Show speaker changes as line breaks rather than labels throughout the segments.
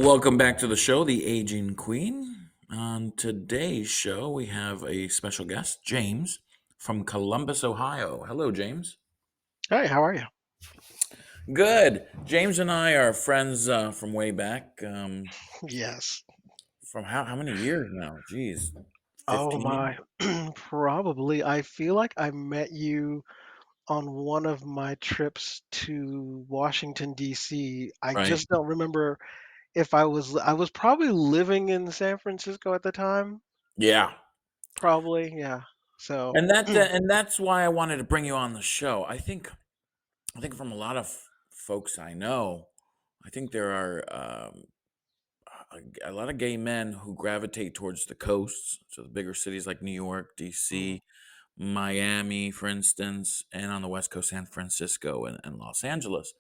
Welcome back to the show, The Aging Queen. On today's show, we have a special guest, James from Columbus, Ohio. Hello, James.
Hey, how are you?
Good. James and I are friends from way back.
Yes.
From how many years now? Geez,
Oh
15?
my. Probably. I feel like I met you on one of my trips to Washington, D.C. I
Right.
just don't remember if I was probably living in San Francisco at the time.
Yeah.
Probably, yeah. So,
And that's why I wanted to bring you on the show. I think from a lot of folks I know, I think there are a lot of gay men who gravitate towards the coasts, so the bigger cities like New York,
mhm.
DC, Miami, for instance, and on the West Coast, San Francisco and Los Angeles.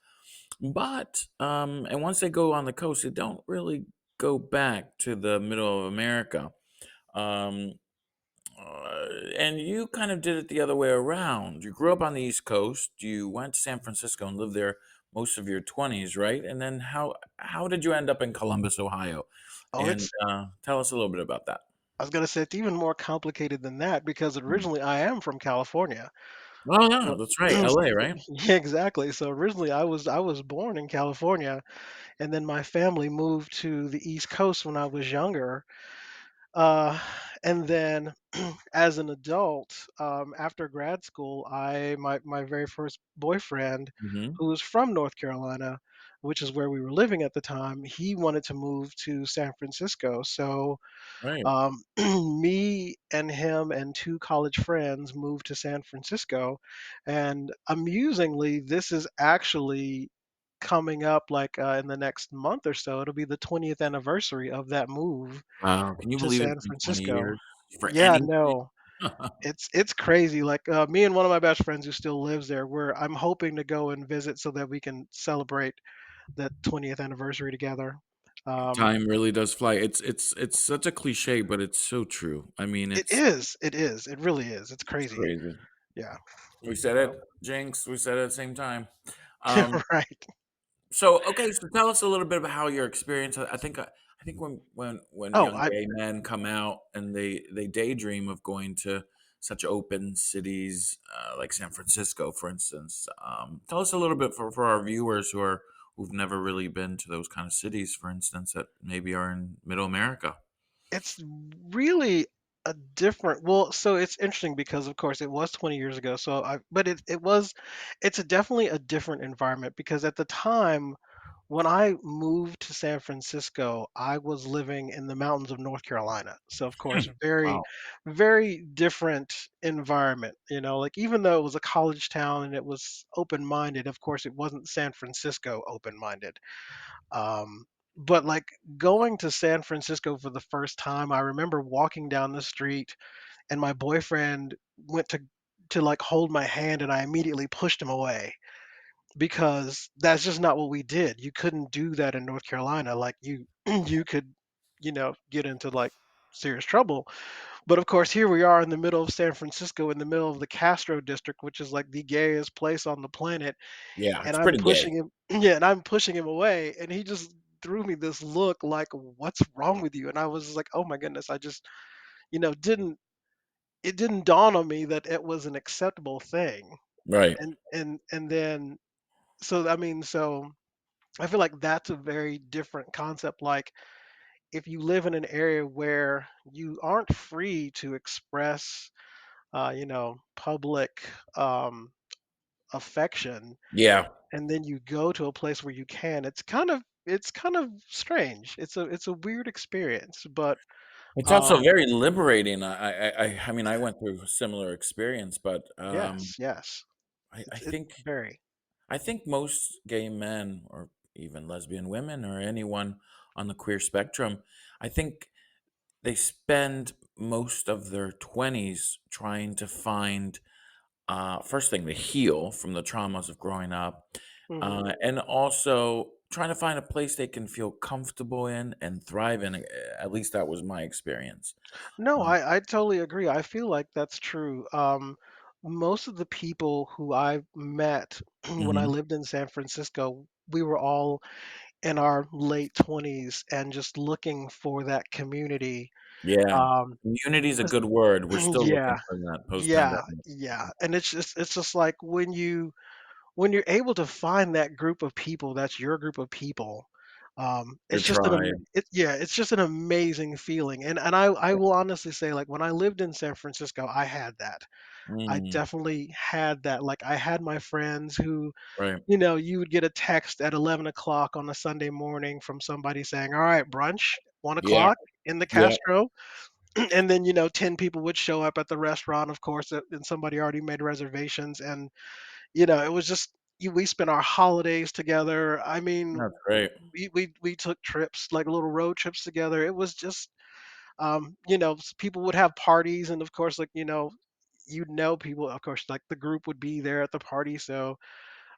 But and once they go on the coast, they don't really go back to the middle of America. Um, and you kind of did it the other way around. You grew up on the East Coast. You went to San Francisco and lived there most of your 20s, right? And then how did you end up in Columbus, Ohio?
Oh,
And
it's
tell us a little bit about that.
I was gonna say it's even more complicated than that because
Mm.
originally I am from California.
Oh yeah,
So,
that's right, LA, right?
yeah, exactly. So originally I was born in California, and then my family moved to the East Coast when I was younger. Uh, and then as an adult, after grad school, my very first boyfriend,
Hmm.
who was from North Carolina, which is where we were living at the time, he wanted to move to San Francisco. So
Right.
me and him and two college friends moved to San Francisco. And amusingly, this is actually coming up like in the next month or so. It'll be the 20th anniversary of that move
Wow, can you
to
believe it's
San
been 20
Francisco.
years for
Yeah,
anything?
no, it's crazy. Like me and one of my best friends who still lives there, I'm hoping to go and visit so that we can celebrate that 20th anniversary together. Um,
Time really does fly. It's such a cliche, but it's so true. I mean,
it really is. It's
it's
crazy.
crazy.
Yeah.
We said it,
So
Jinx. We said it at the same time. Um,
right.
so tell us a little bit about how your experience. I think when
Oh,
young
I
gay men come out and they daydream of going to such open cities like San Francisco, for instance. Tell us a little bit for our viewers who've never really been to those kind of cities, for instance, that maybe are in Middle America.
it's really a different well, so it's interesting because of course it was 20 years ago. So I but it's definitely a different environment because at the time when I moved to San Francisco, I was living in the mountains of North Carolina. So of course, very,
Wow.
very different environment. Like even though it was a college town and it was open-minded, of course it wasn't San Francisco open-minded. But like going to San Francisco for the first time, I remember walking down the street and my boyfriend went to like hold my hand and I immediately pushed him away because that's just not what we did. You couldn't do that in North Carolina. Like you you could, get into like serious trouble. But of course, here we are in the middle of San Francisco, in the middle of the Castro district, which is like the gayest place on the planet,
Yeah,
and
it's
I'm
pretty gay.
pushing him yeah, and I'm pushing him away, and he just threw me this look like, "What's wrong with you?" And I was just like, "Oh my goodness." I just, didn't it didn't dawn on me that it was an acceptable thing.
Right.
And then so I feel like that's a very different concept. Like if you live in an area where you aren't free to express, public affection,
Yeah.
and then you go to a place where you can, it's kind of strange. It's a weird experience, but
It's also
um,
very liberating. I mean, I went through a similar experience, but
yes, yes,
I, I
it's
think
very
I think most gay men, or even lesbian women, or anyone on the queer spectrum, I think they spend most of their 20s trying to find, first thing, to heal from the traumas of growing up,
mhm.
and also trying to find a place they can feel comfortable in and thrive in. At least that was my experience.
No,
Um,
I totally agree. I feel like that's true. Most of the people who I met when I
mhm.
lived in San Francisco, we were all in our late 20s and just looking for that community.
Yeah.
Um,
Community is a
just-
good word. We're still
yeah,
looking for that
yeah,
post-pandemic.
yeah. And it's just like when you're able to find that group of people, that's your group of people.
Your
It's just
tribe.
it's just an amazing feeling. And I will honestly say, like, when I lived in San Francisco, I had that. I
Mm,
definitely had that. Like, I had my friends who,
right.
you would get a text at 11 o'clock on a Sunday morning from somebody saying, "All right, brunch, one
Yeah.
o'clock in the
Yeah.
Castro." And then, 10 people would show up at the restaurant, of course, and somebody already made reservations. And, it was just, we spent our holidays together. I mean,
That's great.
we took trips, like little road trips together. It was just, people would have parties. And of course, like, people, of course, like the group would be there at the party. So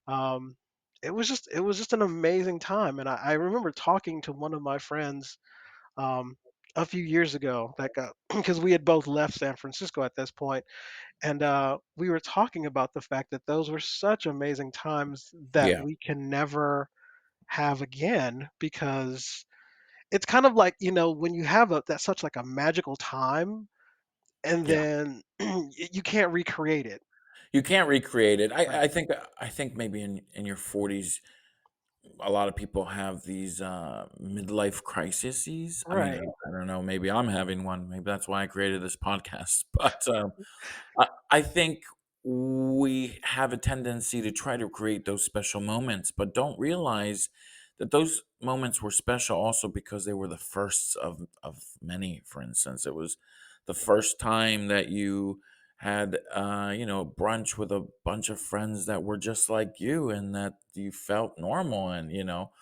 um, it was just an amazing time. And I remember talking to one of my friends um, a few years ago, like, because we had both left San Francisco at this point, and we were talking about the fact that those were such amazing times that
Yeah.
we can never have again, because it's kind of like, when you have that's such like a magical time, and
Yeah.
then you can't recreate it.
You can't recreate it.
Right.
I think maybe in your 40s, a lot of people have these midlife crises. I mean,
Right.
I don't know. Maybe I'm having one. Maybe that's why I created this podcast. But I think we have a tendency to try to create those special moments, but don't realize that those moments were special also because they were the firsts of many. For instance, it was the first time that you had brunch with a bunch of friends that were just like you and that you felt normal and
Well,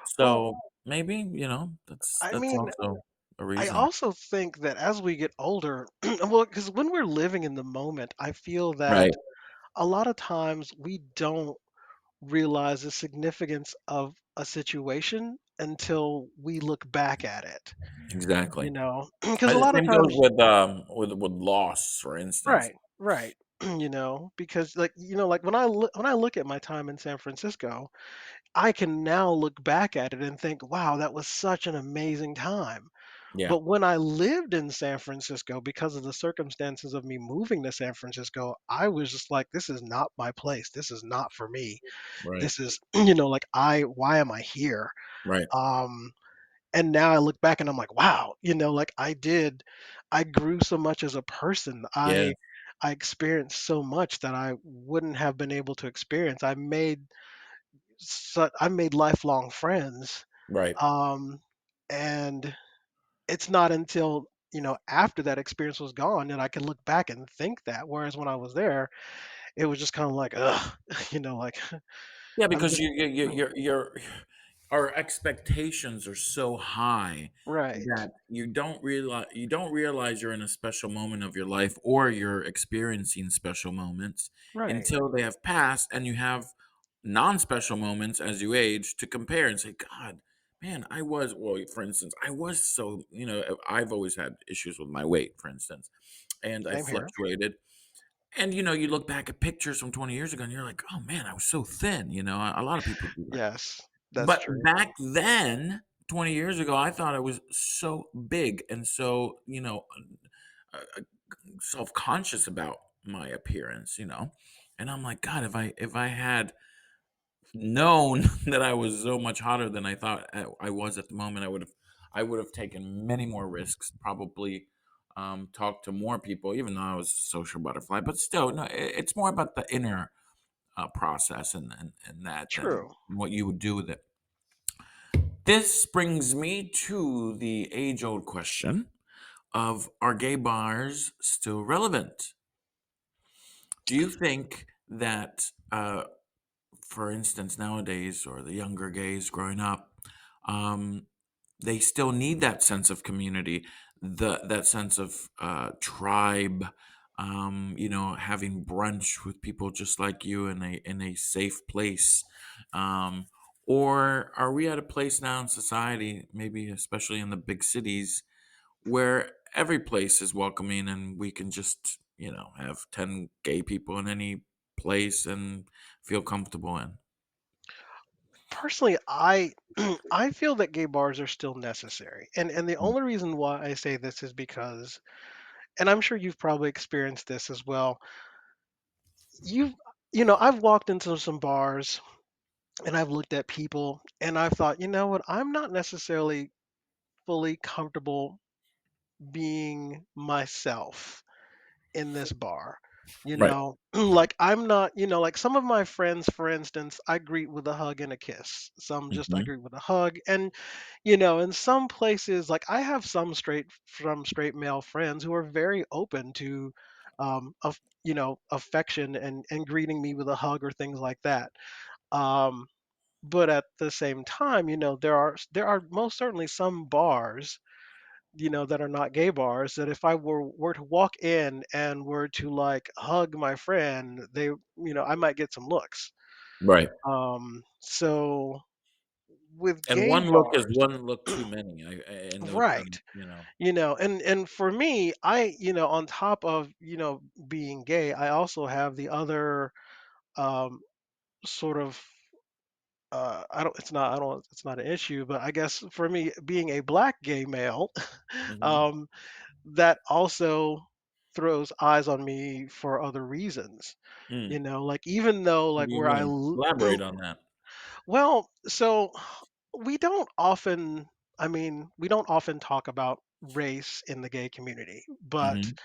so maybe that's
I
that's
mean,
also a
I
reason.
also think that as we get older, well, because when we're living in the moment, I feel that
Right.
a lot of times we don't realize the significance of a situation until we look back at it,
Exactly.
because a
The
lot of
same goes
times.
with loss, for instance.
Right, right. Because, like, like when I look at my time in San Francisco, I can now look back at it and think, wow, that was such an amazing time.
Yeah,
But when I lived in San Francisco, because of the circumstances of me moving to San Francisco, I was just like, this is not my place. This is not for me.
right,
This is, like, why am I here?
right.
Um, and now I look back and I'm like, wow, like, I grew so much as a person.
Yeah,
I experienced so much that I wouldn't have been able to experience. I made lifelong friends.
right.
Um, and it's not until, after that experience was gone that I can look back and think that. Whereas when I was there, it was just kind of like, ugh, like,
Yeah,
I'm
because
just
you're our expectations are so high
right,
that you don't realize you're in a special moment of your life or you're experiencing special moments
right.
until they have passed and you have non-special moments as you age to compare and say, God, man, for instance, I was so, I've always had issues with my weight, for instance, and I
Same here.
fluctuated. And you look back at pictures from 20 years ago and you're like, "Oh man, I was so thin," a lot of people do that.
Yes, that's
But
true.
back then, 20 years ago, I thought I was so big and so, self-conscious about my appearance. And I'm like, God, if I had known that I was so much hotter than I thought I was at the moment, I would have taken many more risks, probably talked to more people, even though I was a social butterfly. But still, no, it's more about the inner process and that than
True.
what you would do with it. This brings me to the age-old question of are gay bars still relevant? Do you think that for instance, nowadays, or the younger gays growing up, um, they still need that sense of community, that sense of tribe. Having brunch with people just like you in a safe place. Um, or are we at a place now in society, maybe especially in the big cities, where every place is welcoming and we can just have 10 gay people in any place and feel comfortable in?
Personally, I I feel that gay bars are still necessary, and the
Mm.
only reason why I say this is because, and I'm sure you've probably experienced this as well. You've I've walked into some bars and I've looked at people and I've thought, you know what, I'm not necessarily fully comfortable being myself in this bar.
Right.
Like I'm not, like some of my friends, for instance, I greet with a hug and a kiss. Some just I
Mhm.
greet with a hug. And, in some places, like I have some straight male friends who are very open to affection and greeting me with a hug or things like that. Um, but at the same time, there are most certainly some bars that are not gay bars, that if I were to walk in and were to like hug my friend, I might get some looks.
Right.
So with
And
gay
one look is
bars,
one look too many. In those
right? And for me, on top of being gay, I also have the other um, sort of I don't it's not I don't it's not an issue, but I guess for me being a black gay male,
Mhm.
um, that also throws eyes on me for other reasons.
Mm.
Like even though
What
like
do you
where
mean? Elaborate on that.
well, so we don't often we don't often talk about race in the gay community, but
Mhm.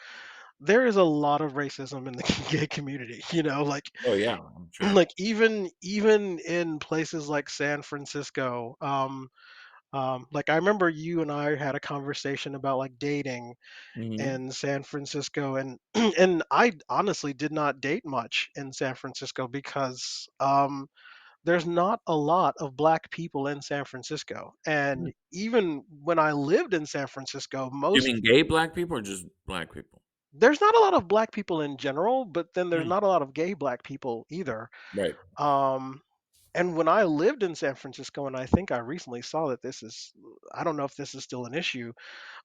there is a lot of racism in the gay community,
Oh, yeah, I'm sure.
like even in places like San Francisco. Like I remember you and I had a conversation about like dating
Mhm.
in San Francisco, and and I honestly did not date much in San Francisco because there's not a lot of black people in San Francisco.
Mm.
And even when I lived in San Francisco,
You mean gay black people or just black people?
there's not a lot of black people in general, but then there's
Mm.
not a lot of gay black people either.
Right.
Um, and when I lived in San Francisco, and I think I recently saw that I don't know if this is still an issue.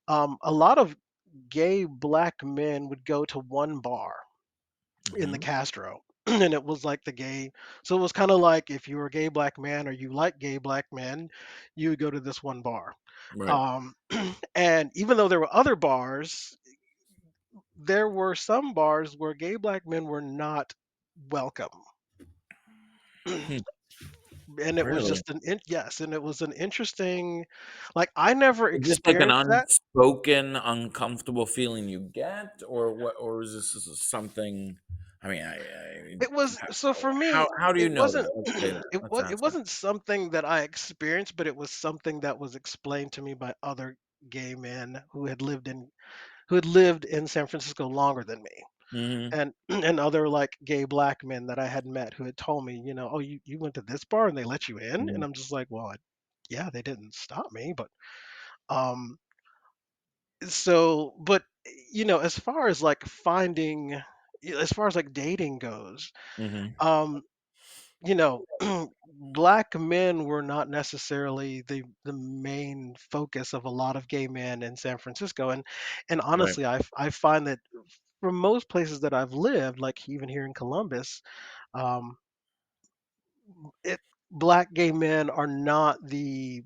A lot of gay black men would go to one bar in the
Mhm.
Castro. And it was like so it was kind of like if you were a gay black man or you like gay black men, you would go to this one bar.
Right.
Um, and even though there were other bars, there were some bars where gay black men were not welcome.
Hmm.
And it was
Really?
just yes, and it was an interesting, like I never
Is this like an
experienced that.
unspoken, uncomfortable feeling you get, or what? Or is this something? I mean,
It was so for me,
how do you
it
know
wasn't
that? Let's say that. Let's
it
ask that.
wasn't something that I experienced, but it was something that was explained to me by other gay men who had lived in San Francisco longer than me.
Mhm.
And and other like gay black men that I had met who had told me, oh, you went to this bar and they let you in? And
Mhm.
I'm just like, well, yeah, they didn't stop me, but um but as far as like as far as like dating goes,
Mhm.
um you know, black men were not necessarily the main focus of a lot of gay men in San Francisco, and
Right.
honestly, I find that for most places that I've lived, like even here in Columbus, um, it black gay men are not the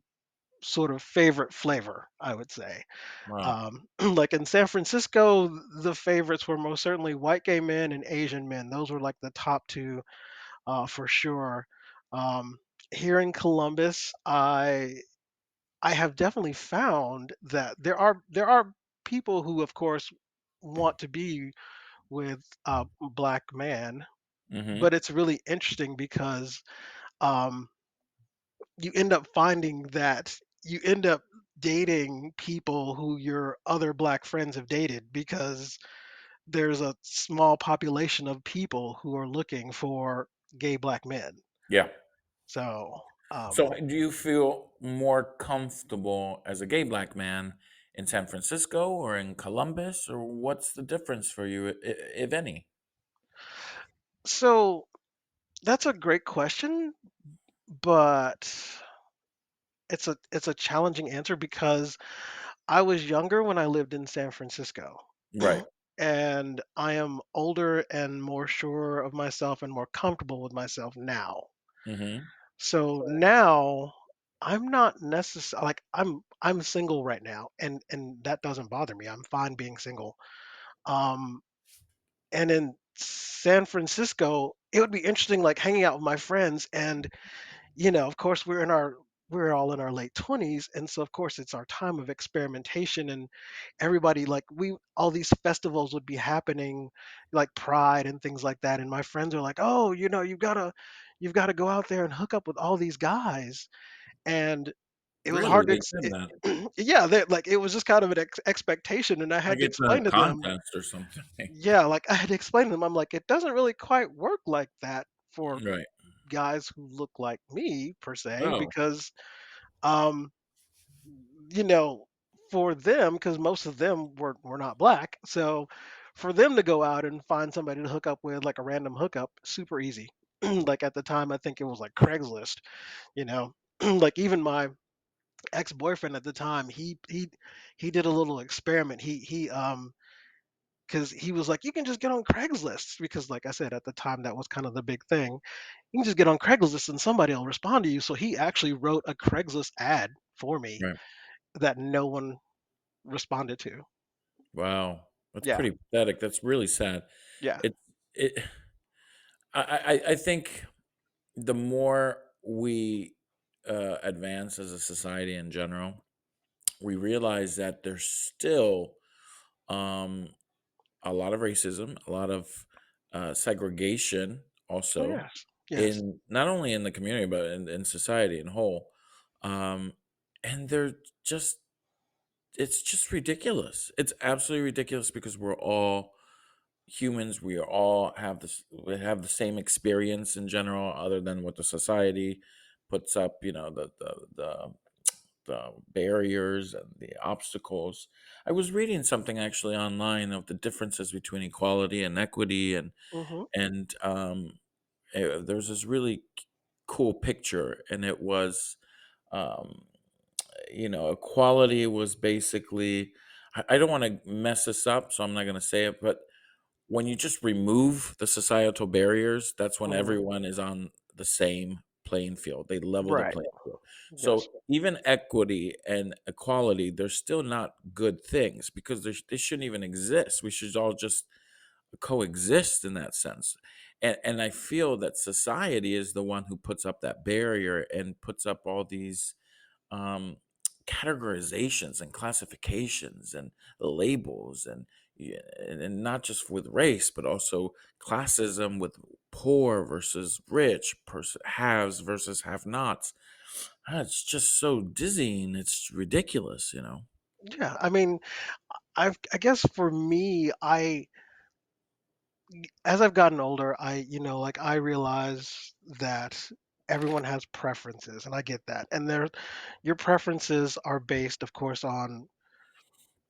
sort of favorite flavor, I would say.
Wow.
Like in San Francisco, the favorites were most certainly white gay men and Asian men. Those were like the top two for sure. Um, Here in Columbus, I have definitely found that there are people who, of course, want to be with a black man,
Mhm.
but it's really interesting because um, you end up finding that you end up dating people who your other black friends have dated because there's a small population of people who are looking for gay black men.
Yeah.
So,
So, do you feel more comfortable as a gay black man in San Francisco or in Columbus, or what's the difference for you, if any?
so that's a great question, but it's a challenging answer because I was younger when I lived in San Francisco.
Right.
And I am older and more sure of myself and more comfortable with myself now.
Mhm.
So now I'm not necessarily like I'm single right now, and that doesn't bother me. I'm fine being single. Um, and in San Francisco, it would be interesting, like hanging out with my friends, and of course, we're all in our late 20s, and so of course it's our time of experimentation, and everybody like we all these festivals would be happening, like Pride and things like that, and my friends are like, oh, you've got to go out there and hook up with all these guys, and it was
Really,
hard to
they said that.
yeah, like it was just kind of an expectation, and I had
Like
to
it's a
explain to them.
contest or something.
Yeah, like I had to explain to them. I'm like, it doesn't really quite work like that for
Right.
guys who look like me per se,
Oh,
because um you know for them, because most of them were not black, so for them to go out and find somebody to hook up with, like a random hookup, super easy. Like at the time, I think it was like Craigslist, you know. Like even my ex-boyfriend at the time, he did a little experiment. He because he was like, you can just get on Craigslist, because like I said, at the time that was kind of the big thing. You can just get on Craigslist and somebody will respond to you. So he actually wrote a Craigslist ad for me
right.
that no one responded to.
Wow. That's
Yeah,
pretty pathetic. That's really sad.
yeah.
It it I think the more we advance as a society in general, we realize that there's still um, a lot of racism, a lot of segregation,
Oh,
also
yes. Yes.
in not only in the community but in society in whole. Um, and they're just it's just ridiculous. It's absolutely ridiculous because we're all humans. We are all have this. We have the same experience in general, other than what the society puts up. You know, the barriers and the obstacles. I was reading something actually online of the differences between equality and equity,
Hmm.
and there was this really cool picture, and it was um, equality was basically. I don't want to mess this up, so I'm not going to say it, but when you just remove the societal barriers, that's when
Hmm.
everyone is on the same playing field. They level the
Right.
playing field.
Yes.
So even equity and equality, they're still not good things because they shouldn't even exist. We should all just coexist in that sense. And I feel that society is the one who puts up that barrier and puts up all these um, categorizations and classifications and labels and yeah, and not just with race but also classism with poor versus rich, haves versus have nots. It's just so dizzying. It's ridiculous, you know.
Yeah. I mean, I guess for me, as I've gotten older, like I realize that everyone has preferences, and I get that. And your preferences are based, of course, on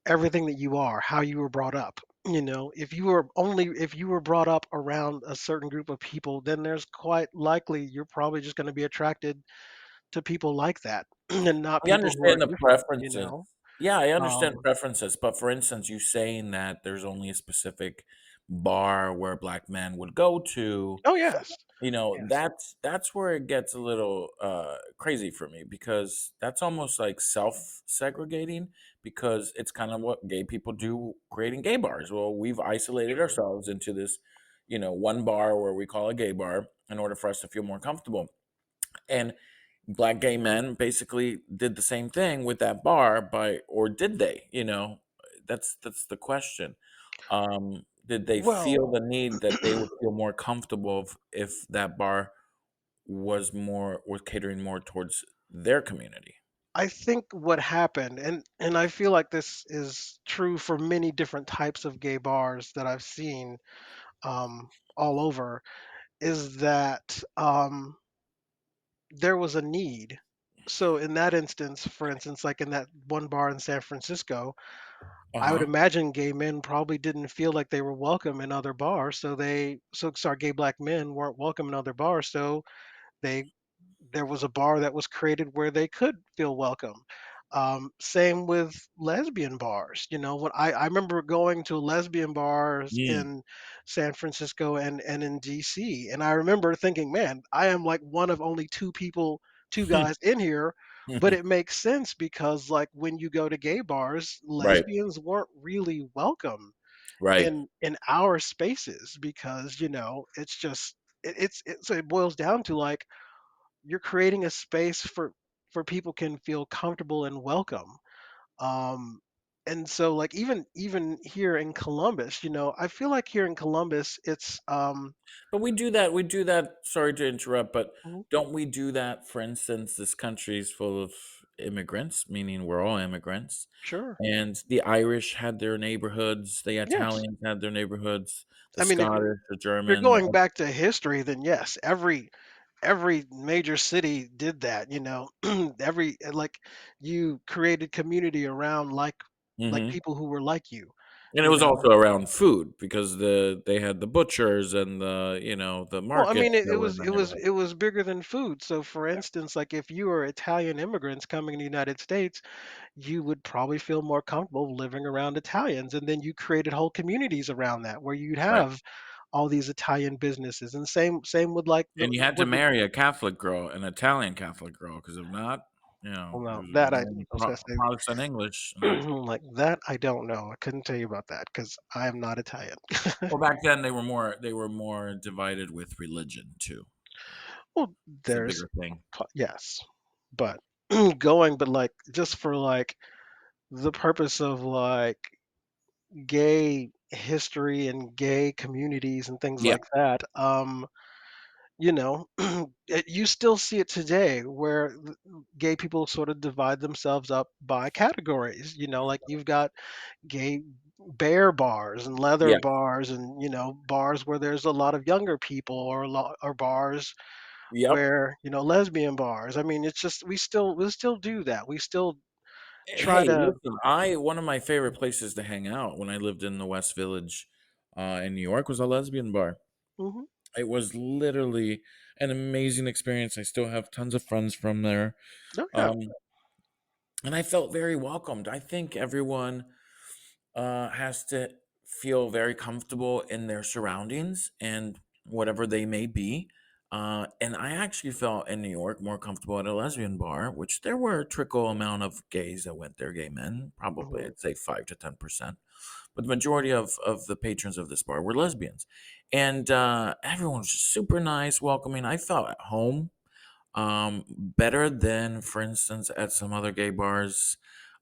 everything that you are, how you were brought up. If you were brought up around a certain group of people, then there's quite likely you're probably just going to be attracted to people like that, and not
I
people who are
understand the
different.
preferences. Yeah, I understand
Um,
preferences, but for instance, you saying that there's only a specific bar where black men would go to.
oh yes, yes,
That's where it gets a little, crazy for me because that's almost like self-segregating because it's kind of what gay people do creating gay bars. Well, we've isolated
true.
ourselves into this, one bar where we call a gay bar in order for us to feel more comfortable. And black gay men basically did the same thing with that bar or did they? That's the question. Did they
Well,
feel the need that they would feel more comfortable if that bar was catering more towards their community?
I think what happened, and I feel like this is true for many different types of gay bars that I've seen all over, is that there was a need. So in that instance, for instance, like in that one bar in San Francisco, I would
Uh-huh.
imagine gay men probably didn't feel like they were welcome in other bars, so sorry, gay black men weren't welcome in other bars, so they there was a bar that was created where they could feel welcome. Same with lesbian bars. You know, when I remember going to lesbian bars
Mm.
in San Francisco and in DC, and I remember thinking, man, I am like one of only two guys in here. But it makes sense because, like, when you go to gay bars,
Right,
lesbians weren't really welcome
right.
in our spaces because it's just so it boils down to like you're creating a space for people can feel comfortable and welcome. um and so like even here in Columbus, I feel like here in Columbus it's
But we do that, sorry to interrupt, but
Mhm.
don't we do that, for instance, this country is full of immigrants, meaning we're all immigrants,
Sure.
and the Irish had their neighborhoods, the
Yes.
Italians had their neighborhoods, the
I mean,
Scottish, the
if you're
German,
going back to history, then yes, every major city did that, every like you created community around like
mhm,
people who were like
and it
you
was
know
also around food because they had the butchers and the
Well, I mean,
markets
it
that were in
was
the
it was
neighborhood.
it was bigger than food. So, for
Yeah,
instance, like if you were Italian immigrants coming to the United States, you would probably feel more comfortable living around Italians, and then you created whole communities around that where you'd
right.
have all these Italian businesses. And same with like the
And you had to
with the
marry a Catholic girl, an Italian Catholic girl, because if not,
well, no,
you're
that I
learning
was gonna
Protestant English,
say like that I don't know. I couldn't tell you about that because I am not Italian.
Well, back then they were more divided with religion too.
Well,
It's a
there's
bigger thing.
yes, but but like just for like the purpose of like gay history and gay communities and things
Yeah,
like that, you know, you still see it today where gay people sort of divide themselves up by categories. Like you've got gay bear bars and leather
yeah.
bars, and bars where there's a lot of younger people, or bars
Yep.
where lesbian bars. I mean, it's just we still do that. We still try
Hey,
to.
listen, I one of my favorite places to hang out when I lived in the West Village, in New York was a lesbian bar.
Mhm.
It was literally an amazing experience. I still have tons of friends from there,
Oh yeah.
um, and I felt very welcomed. I think everyone has to feel very comfortable in their surroundings and whatever they may be. And I actually felt in New York more comfortable at a lesbian bar, which there were a trickle amount of gays that went there, gay men, probably
Mhm.
I'd say 5 to 10%. But the majority of the patrons of this bar were lesbians. And everyone was just super nice, welcoming. I felt at home, better than, for instance, at some other gay bars,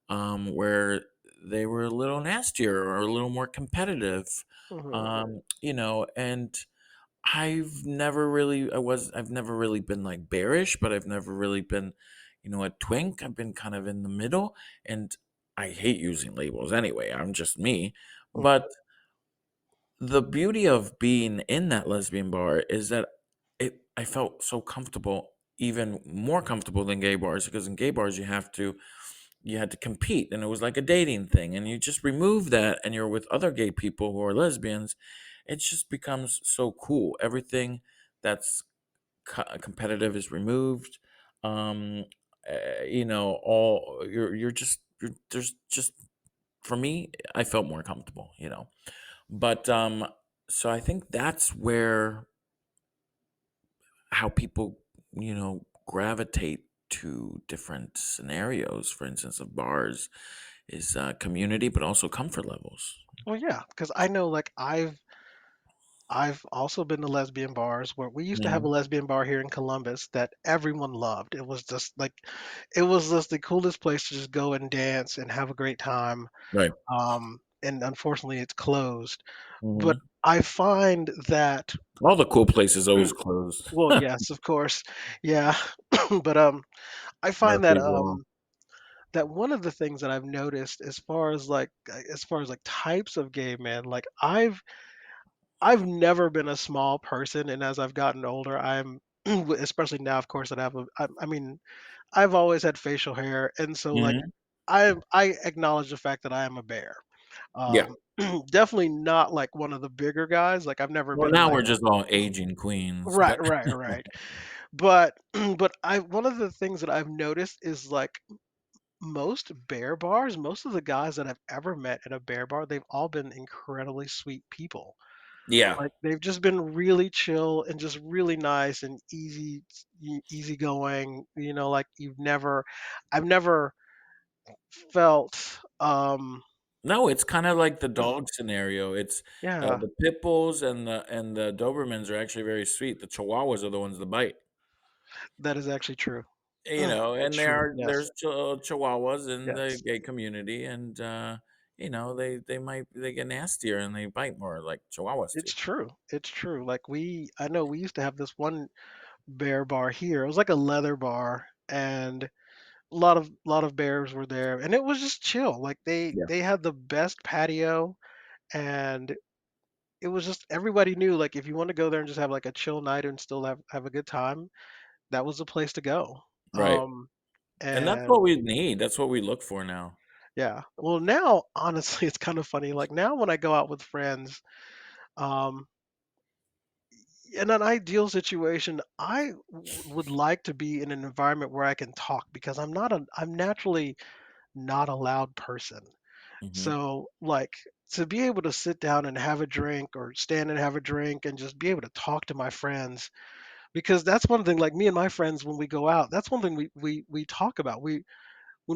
where they were a little nastier or a little more competitive.
Mhm.
And I've never really been like bearish, but I've never really been, a twink. I've been kind of in the middle, and I hate using labels anyway. I'm just me.
Mhm.
But the beauty of being in that lesbian bar is that I felt so comfortable, even more comfortable than gay bars, because in gay bars you had to compete, and it was like a dating thing, and you just remove that and you're with other gay people who are lesbians. It just becomes so cool. Everything that's competitive is removed. um all you're there's just for me, I felt more comfortable, but so I think that's where how people, gravitate to different scenarios, for instance, of bars, is community, but also comfort levels.
Well, yeah, because I know, like, I've also been to lesbian bars where we used to have a
Mhm.
lesbian bar here in Columbus that everyone loved. It was just the coolest place to just go and dance and have a great time.
Right.
And unfortunately, it's closed. But
Mhm.
I find that,
All the cool places always closed.
well, yes, of course, yeah, but I find
Murphy's Law.
that one of the things that I've noticed as far as like types of gay men, like I've never been a small person, and as I've gotten older, I'm especially now, of course, that I mean, I've always had facial hair, and so like
Mhm.
I acknowledge the fact that I am a bear.
Yeah.
Um, definitely not like one of the bigger guys. Like I've never
Well,
been
now we're
like
just all aging queens,
right,
but
right, right. But but I one of the things that I've noticed is like most bear bars, most of the guys that I've ever met at a bear bar, they've all been incredibly sweet people.
Yeah.
Like, they've just been really chill and just really nice and easygoing, like I've never felt,
No, it's kinda like the dog scenario. It's,
yeah,
the pit bulls and the Dobermans are actually very sweet. The Chihuahuas are the ones that bite.
that is actually true.
And
That's
there
true.
are
Yes.
there's Chihuahuas in the
Yes.
gay community, and, they get nastier and they bite more like Chihuahuas do.
It's true. It's true. Like, I know we used to have this one bear bar here. It was like a leather bar, and a lot of bears were there, and it was just chill. Like,
Yeah.
they had the best patio, and it was just everybody knew, like, if you want to go there and just have like a chill night and still have a good time, that was the place to go.
Right. And that's
And
what we need. That's what we look for now.
yeah. Well, now honestly, it's kind of funny. Like, now when I go out with friends, um, in an ideal situation, I would like to be in an environment where I can talk because I'm naturally not a loud person.
Mhm.
So, like, to be able to sit down and have a drink or stand and have a drink and just be able to talk to my friends, because that's one thing, like, me and my friends, when we go out, that's one thing we talk about. When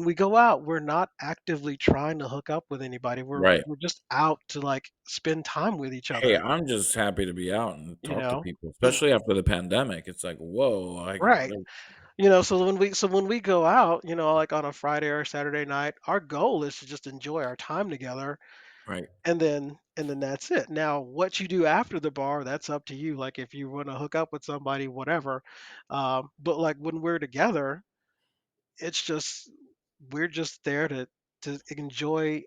we go out, we're not actively trying to hook up with anybody. We're
Right.
we're just out to, like, spend time with each
Hey,
other,
I'm just happy to be out and
you
talk to
know?
people, especially after the pandemic. It's like, "Whoa,
Right. So when we go out, like on a Friday or Saturday night, our goal is to just enjoy our time together,
Right.
and then that's it. Now, what you do after the bar, that's up to you. Like, if you want to hook up with somebody, whatever. But like, when we're together, it's just we're just there to enjoy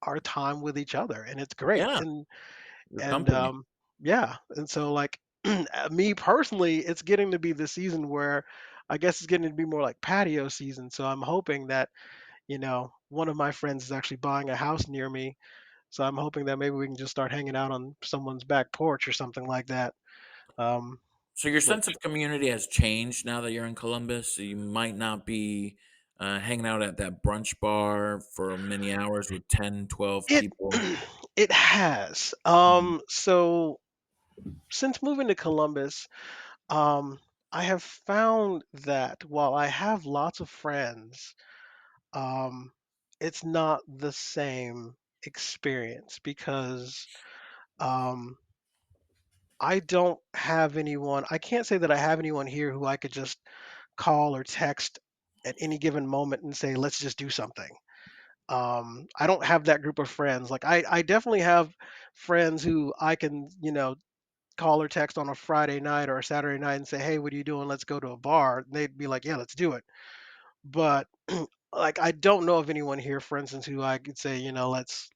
our time with each other, and it's great.
Yeah,
And
your
and
company.
yeah, and so, like, me personally, it's getting to be the season where I guess it's getting to be more like patio season. So I'm hoping that one of my friends is actually buying a house near me. So I'm hoping that maybe we can just start hanging out on someone's back porch or something like that. Um,
So your sense
which
of community has changed now that you're in Columbus? So you might not be, hanging out at that brunch bar for many hours with 10, 12
it
people.
it has.
Mhm.
So since moving to Columbus, um, I have found that while I have lots of friends, um, it's not the same experience because um, I don't have anyone. I can't say that I have anyone here who I could just call or text at any given moment and say, let's just do something. I don't have that group of friends. Like, I definitely have friends who I can, call or text on a Friday night or a Saturday night and say, hey, what are you doing? Let's go to a bar. And they'd be like, yeah, let's do it. But like, I don't know of anyone here, for instance, who I could say,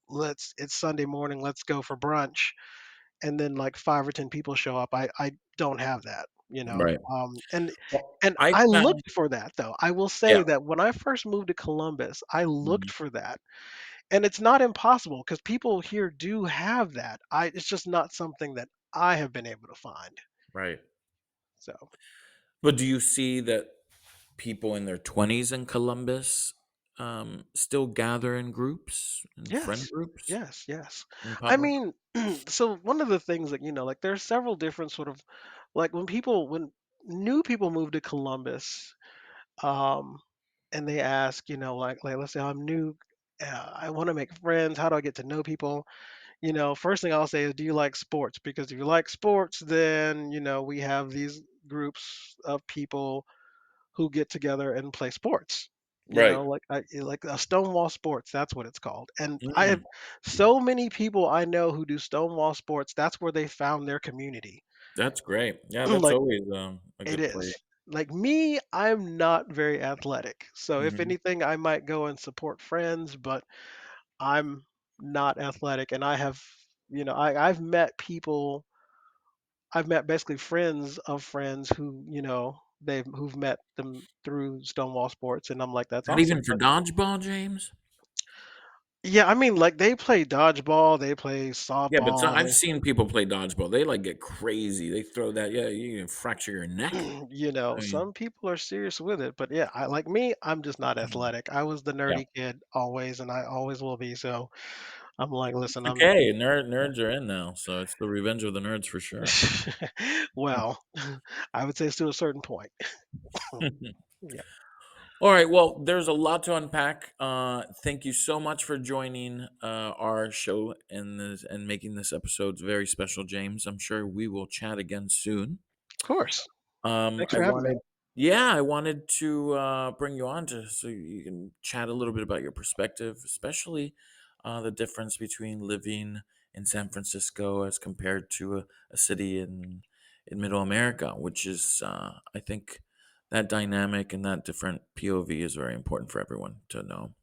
let's it's Sunday morning, let's go for brunch, and then like 5 or 10 people show up. I don't have that,
Right.
and
Well,
and
I
I
found
looked for that, though. I will
yeah.
say that when I first moved to Columbus, I looked
Mhm.
for that, and it's not impossible because people here do have that. It's just not something that I have been able to find.
Right.
So
But do you see that people in their 20s in Columbus, still gather in groups, in friend
yes,
groups
yes, yes.
in
I
public?
mean, so one of the things that, like, there's several different sort of, like, when new people move to Columbus, um, and they ask, like, let's say I'm new, I want to make friends. How do I get to know people? First thing I'll say is, do you like sports? Because if you like sports, then we have these groups of people who get together and play sports.
Right.
Like a Stonewall Sports, that's what it's called. And I have
Mm,
so many people I know who do Stonewall Sports. That's where they found their community.
that's great. Yeah, that's
Like,
always, a
it
good place.
is. Like me, I'm not very athletic. So if
Mhm.
anything, I might go and support friends, but I'm not athletic. And I've met people, I've met basically friends of friends who, who've met them through Stonewall Sports, and I'm like, that's
Not
awesome.
even for dodgeball, James?
Yeah, I mean, like, they play dodgeball, they play
Yeah, but so
softball,
I've seen people play dodgeball. They, like, get crazy. They throw that, yeah, you can fracture your neck.
you know,
I mean,
some people are serious with it, but yeah, I like me, I'm just not
mhm,
athletic. I was the
yeah.
nerdy kid always, and I always will be. So I'm like, listen,
It's
I'm
okay. Nerds are in now, so it's the revenge of the nerds for sure.
well, I would say it's to a certain point. Yeah,
All right. Well, there's a lot to unpack. Thank you so much for joining our show and making this episode very special, James. I'm sure we will chat again soon.
of course. Thanks
I
for having me.
wanted, yeah, I wanted to bring you on to so you can chat a little bit about your perspective, especially the difference between living in San Francisco as compared to a city in Middle America, which is, I think, that dynamic and that different POV is very important for everyone to know.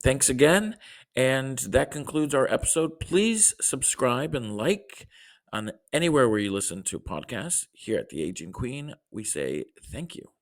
Thanks again. And that concludes our episode. Please subscribe and like on anywhere where you listen to podcasts. Here at The Aging Queen, we say thank you.